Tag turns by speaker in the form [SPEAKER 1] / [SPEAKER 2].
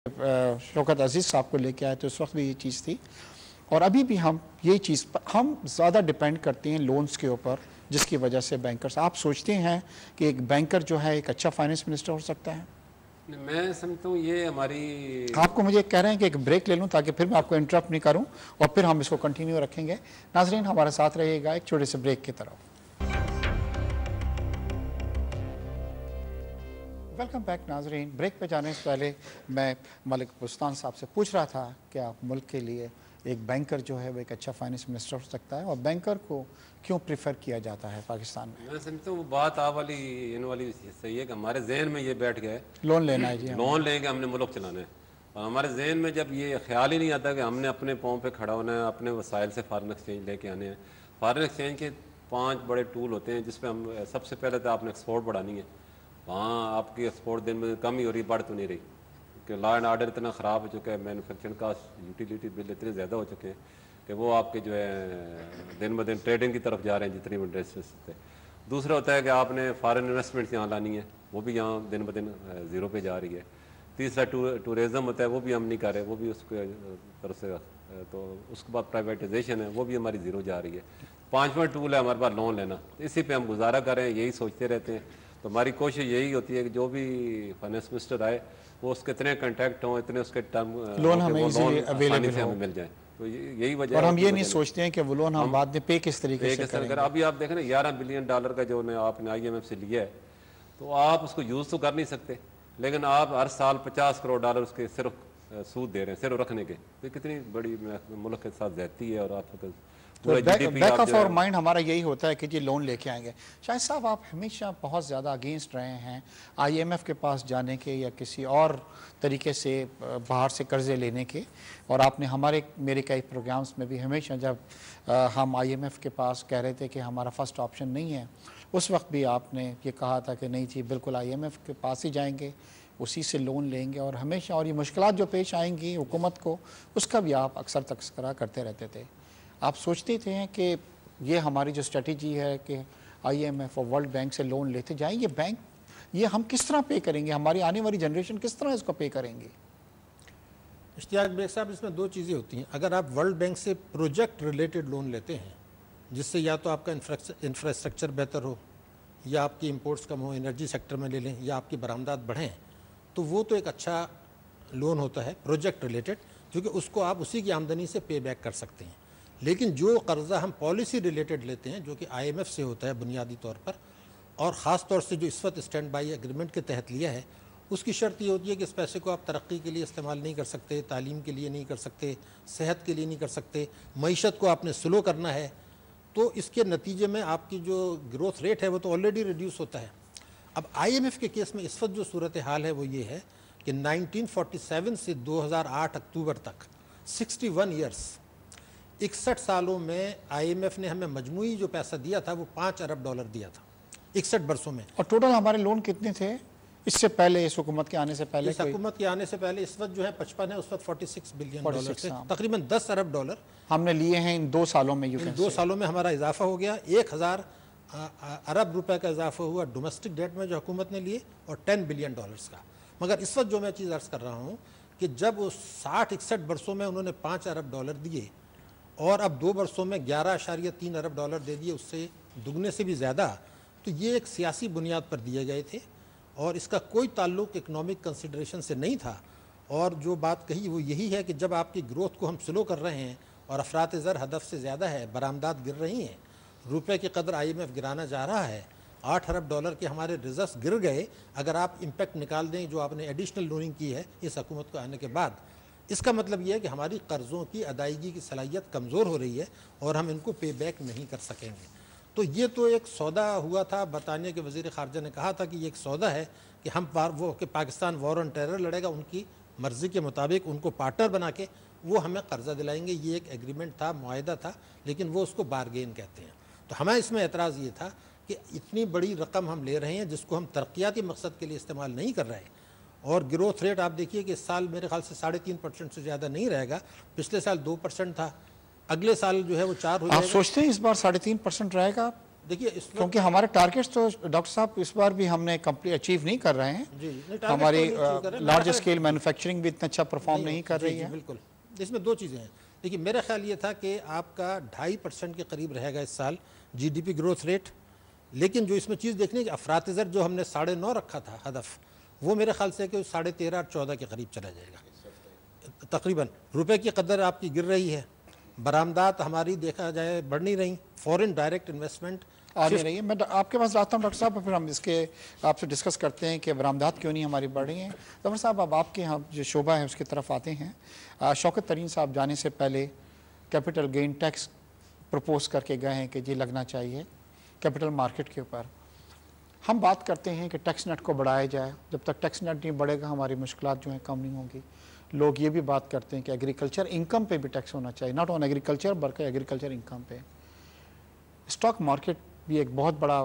[SPEAKER 1] शौकत अजीज़ साहब को लेके आए तो उस वक्त भी ये चीज़ थी, और अभी भी हम ये चीज़ हम ज़्यादा डिपेंड करते हैं लोन्स के ऊपर, जिसकी वजह से बैंकर्स, आप सोचते हैं कि एक बैंकर जो है एक अच्छा फाइनेंस मिनिस्टर हो सकता है?
[SPEAKER 2] मैं समझता हूँ ये हमारी,
[SPEAKER 1] आपको मुझे कह रहे हैं कि एक ब्रेक ले लूँ ताकि फिर मैं आपको इंटरप्ट नहीं करूँ और फिर हम इसको कंटिन्यू रखेंगे। नाजरीन हमारे साथ रहिएगा एक छोटे से ब्रेक की तरफ। वेलकम बैक नाजरीन। ब्रेक पे जाने से पहले मैं मलिक बुस्तान साहब से पूछ रहा था कि आप मुल्क के लिए एक बैंकर जो है वो एक अच्छा फाइनेंस मिनिस्टर हो सकता है, और बैंकर को क्यों प्रेफर किया जाता है पाकिस्तान में?
[SPEAKER 2] मैं समझता हूँ वो बात आप वाली इन वाली सही है कि हमारे जहन में ये बैठ गया है
[SPEAKER 1] लोन लेना है जी,
[SPEAKER 2] लोन लेंगे हमने मुल्क चलाना है, और हमारे जहन में जब ये ख्याल ही नहीं आता कि हमने अपने पाँव पे खड़ा होना है, अपने वसाइल से फॉरेन एक्सचेंज लेके आने हैं। फॉरेन एक्सचेंज के 5 बड़े टूल होते हैं जिसपे हम सबसे पहले तो आपने एक्सपोर्ट बढ़ानी है। वहाँ आपकी एक्सपोर्ट दिन में कम ही हो रही, बढ़ तो नहीं रही, कि लॉ एंड आर्डर इतना ख़राब हो चुका है, मैन्युफैक्चरिंग कास्ट, यूटिलिटी बिल इतने ज़्यादा हो चुके हैं कि वो आपके जो है दिन ब दिन ट्रेडिंग की तरफ जा रहे हैं जितनी इंडस्ट्रीज थे। दूसरा होता है कि आपने फॉरेन इन्वेस्टमेंट्स यहाँ लानी है, वो भी यहाँ दिन ब दिन ज़ीरो पे जा रही है। तीसरा टूरिज़म होता है, वो भी हम नहीं कर रहे, वो भी उसके तरफ से। तो उसके बाद प्राइवेटाइजेशन है, वो भी हमारी ज़ीरो जा रही है। 5वां टूल है हमारे पास लोन लेना, इसी पे हम गुजारा कर रहे हैं, यही सोचते रहते हैं। तो हमारी कोशिश यही होती है कि जो भी फाइनेंस मिनिस्टर आए वो उसके इतने कॉन्टैक्ट हों, इतने उसके टर्म
[SPEAKER 1] लोन हमें अवेलेबल
[SPEAKER 2] से हमें मिल जाए। तो यही वजह
[SPEAKER 1] और
[SPEAKER 2] है।
[SPEAKER 1] हम ये नहीं सोचते हैं कि वो लोन हम बाद में पे किस तरीके से करेंगे।
[SPEAKER 2] अभी आप देखें ना, $11 बिलियन का जो आपने IMF से लिया है, तो आप उसको यूज़ तो कर नहीं सकते, लेकिन आप हर साल $50 करोड़ उसके सिर्फ सूद दे रहे हैं, सिर्फ रखने के। तो कितनी बड़ी मुल्क के साथ ज्यादती है। और आप
[SPEAKER 1] बैक ऑफ आवर माइंड हमारा यही होता है कि जी लोन लेके आएंगे। शाहिद साहब, आप हमेशा बहुत ज़्यादा अगेंस्ट रहे हैं IMF के पास जाने के या किसी और तरीके से बाहर से कर्ज़े लेने के, और आपने मेरे कई प्रोग्राम्स में भी हमेशा जब हम IMF के पास कह रहे थे कि हमारा फर्स्ट ऑप्शन नहीं है, उस वक्त भी आपने ये कहा था कि नहीं जी बिल्कुल IMF के पास ही जाएंगे, उसी से लोन लेंगे, और हमेशा और ये मुश्किलात जो पेश आएंगी हुकूमत को उसका भी आप अक्सर तस्करा करते रहते थे। आप सोचते थे कि ये हमारी जो स्ट्रेटजी है कि IMF और वर्ल्ड बैंक से लोन लेते जाएं, ये हम किस तरह पे करेंगे, हमारी आने वाली जनरेशन किस तरह इसको पे करेंगे?
[SPEAKER 3] इश्तियाक बेग साहब, इसमें 2 चीज़ें होती हैं। अगर आप वर्ल्ड बैंक से प्रोजेक्ट रिलेटेड लोन लेते हैं, जिससे या तो आपका इंफ्रास्ट्रक्चर बेहतर हो, या आपकी इंपोर्ट्स कम हो, एनर्जी सेक्टर में ले लें, या आपकी बरामदात बढ़ें, तो वो तो एक अच्छा लोन होता है प्रोजेक्ट रिलेटेड, क्योंकि उसको आप उसी की आमदनी से पे बैक कर सकते हैं। लेकिन जो कर्ज़ा हम पॉलिसी रिलेटेड लेते हैं, जो कि IMF से होता है बुनियादी तौर पर, और ख़ास तौर से जो इस वक्त स्टैंड बाई एग्रीमेंट के तहत लिया है, उसकी शर्त ये होती है कि इस पैसे को आप तरक्की के लिए इस्तेमाल नहीं कर सकते, तालीम के लिए नहीं कर सकते, सेहत के लिए नहीं कर सकते, मईशत को आपने स्लो करना है। तो इसके नतीजे में आपकी जो ग्रोथ रेट है वो तो ऑलरेडी रिड्यूस होता है। अब IMF के केस में इस वक्त जो सूरत हाल है वो ये है कि 1947 से 2008 अक्टूबर तक 61 ईयर्स, 61 सालों में IMF ने हमें मजमूई जो पैसा दिया था वो $5 अरब दिया था 61 बरसों में।
[SPEAKER 1] और टोटल हमारे लोन कितने थे इससे पहले, इस हुकूमत के आने से पहले?
[SPEAKER 3] इस हुकूमत के आने से पहले इस वक्त जो है 55 है, उस वक्त $46 बिलियन थे, तकरीबन $10 अरब
[SPEAKER 1] हमने लिए हैं इन 2 सालों में।
[SPEAKER 3] इन 2 सालों में हमारा इजाफा हो गया। 1000 अरब रुपए का इजाफा हुआ डोमेस्टिक डेट में जो हुकूमत ने लिए, और $10 बिलियन का। मगर इस वक्त जो मैं चीज़ अर्ज़ कर रहा हूँ कि जब वो 60-61 बरसों में उन्होंने $5 अरब दिए, और अब 2 वर्षों में $11.3 अरब दे दिए, उससे दुगने से भी ज़्यादा, तो ये एक सियासी बुनियाद पर दिए गए थे और इसका कोई ताल्लुक़ इकनॉमिक कंसिडरेशन से नहीं था। और जो बात कही वो यही है कि जब आपकी ग्रोथ को हम स्लो कर रहे हैं और अफरात ज़र हदफ से ज़्यादा है, बरामदात गिर रही हैं, रुपए की कदर IMF गिराना जा रहा है, $8 अरब के हमारे रिजर्व्स गिर गए। अगर आप इम्पैक्ट निकाल दें जो आपने एडिशनल लोनिंग की है इस हुकूमत को आने के बाद, इसका मतलब ये है कि हमारी कर्ज़ों की अदायगी की सलाहियत कमज़ोर हो रही है और हम इनको पे बैक नहीं कर सकेंगे। तो ये तो एक सौदा हुआ था। बरतानिया के वज़ीर ख़ारजा ने कहा था कि ये एक सौदा है कि हम कि पाकिस्तान वॉर ऑन टेरर लड़ेगा, उनकी मर्ज़ी के मुताबिक उनको पार्टनर बना के वो हमें कर्ज़ा दिलाएंगे। ये एक एग्रीमेंट था, मुआहदा था, लेकिन वो उसको बारगेन कहते हैं। तो हमें इसमें एतराज़ ये था कि इतनी बड़ी रकम हम ले रहे हैं जिसको हम तरक्याती मकसद के लिए इस्तेमाल नहीं कर रहे, और ग्रोथ रेट आप देखिए कि इस साल मेरे ख्याल से 3.5% से ज़्यादा नहीं रहेगा। पिछले साल 2% था, अगले साल जो है वो 4 हो जाएगा।
[SPEAKER 1] आप सोचते हैं इस बार 3.5% रहेगा?
[SPEAKER 3] دیکھیے اس وقت
[SPEAKER 1] کیونکہ ہمارے ٹارگیٹس تو ڈاکٹر صاحب اس بار بھی ہم نے کمپلیٹ اچیو نہیں کر رہے ہیں. ہماری لارج اسکیل مینوفیکچرنگ بھی اتنا اچھا پرفارم نہیں کر رہی ہے.
[SPEAKER 3] بالکل. اس میں دو چیزیں ہیں. دیکھیے میرا خیال یہ تھا کہ آپ کا 2.5% کے قریب رہے گا اس سال G D P growth rate, لیکن جو اس میں چیز دیکھنے کی افراط زر جو ہم نے 9.5 رکھا تھا ہدف، وہ میرے خیال سے کہ 13.5 اور 14 کے قریب چلا جائے گا. تقریباً روپے کی قدر آپ کی گر رہی ہے، برآمدات ہماری دیکھا جائے بڑھ نہیں رہی، فورن ڈائریکٹ انویسٹمنٹ
[SPEAKER 1] آ نہیں رہی ہے. میں آپ کے پاس لاتا ہوں ڈاکٹر صاحب، پھر ہم اس کے آپ سے ڈسکس کرتے ہیں کہ برآمدات کیوں نہیں ہماری بڑھ رہی ہیں. ڈاکٹر صاحب اب آپ کے یہاں جو شعبہ ہے اس کی طرف آتے ہیں. شوکت ترین صاحب جانے سے پہلے کیپٹل گین ٹیکس پروپوز کر کے گئے ہیں کہ جی لگنا چاہیے کیپٹل مارکیٹ کے اوپر. ہم بات کرتے ہیں کہ ٹیکس نیٹ کو بڑھایا جائے، جب تک ٹیکس نیٹ نہیں بڑھے گا ہماری مشکلات جو ہیں کم نہیں ہوں گی. لوگ یہ بھی بات کرتے ہیں کہ ایگریکلچر انکم پہ بھی ٹیکس ہونا چاہیے، ناٹ آن ایگریکلچر بلکہ ایگریکلچر انکم پہ. اسٹاک مارکیٹ بھی ایک بہت بڑا